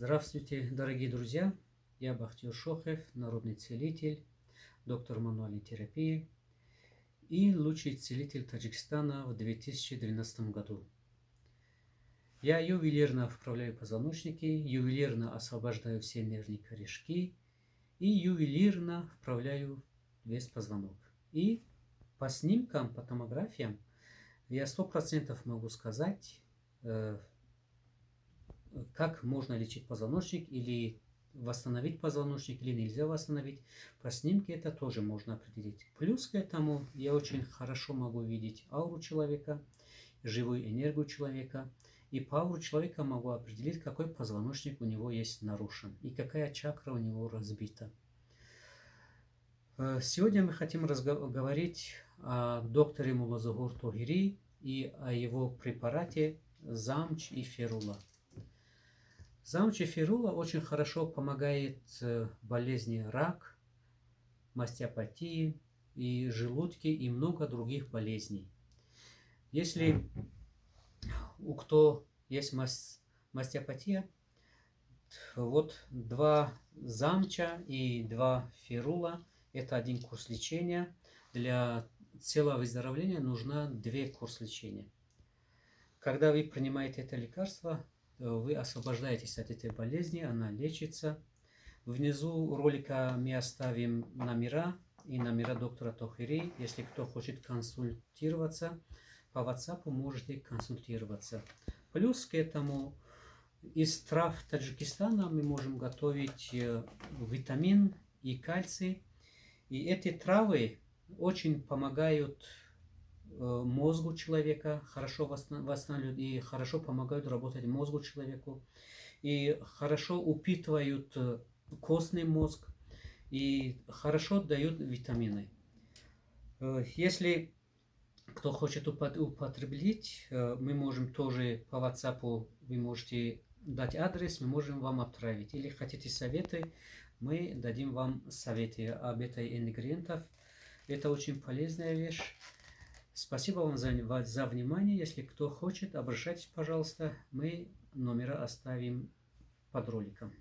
Здравствуйте, дорогие друзья! Я Бахтиёр Шохев, народный целитель, доктор мануальной терапии и лучший целитель Таджикистана в 2012 году. Я ювелирно вправляю позвоночники, ювелирно освобождаю все нервные корешки и ювелирно вправляю весь позвонок. И по снимкам, по томографиям я 100% могу сказать, как можно лечить позвоночник или восстановить позвоночник, или нельзя восстановить. По снимке это тоже можно определить. Плюс к этому я очень хорошо могу видеть ауру человека, живую энергию человека. И по ауру человека могу определить, какой позвоночник у него есть нарушен и какая чакра у него разбита. Сегодня мы хотим говорить о докторе Муллазагур Тогири и о его препарате Замч и Ферула. Замч и Ферула очень хорошо помогает болезни рак, мастеопатии и желудки и много других болезней. Если у кого есть мастеопатия, вот 2 замча и 2 ферула – это 1 курс лечения. Для целого выздоровления нужно 2 курса лечения. Когда вы принимаете это лекарство, вы освобождаетесь от этой болезни, она лечится. Внизу ролика мы оставим номера и номера доктора Тогири. Если кто хочет консультироваться, по WhatsApp можете консультироваться. Плюс к этому из трав Таджикистана мы можем готовить витамин и кальций. И эти травы очень помогают мозгу человека, хорошо восстанавливают и хорошо помогают работать мозгу человеку. И хорошо упитывают костный мозг и хорошо дают витамины. Если кто хочет употребить, мы можем тоже по WhatsApp, вы можете дать адрес, мы можем вам отправить. Или хотите советы, мы дадим вам советы об этой ингредиентах. Это очень полезная вещь. Спасибо вам за внимание. Если кто хочет, обращайтесь, пожалуйста. Мы номера оставим под роликом.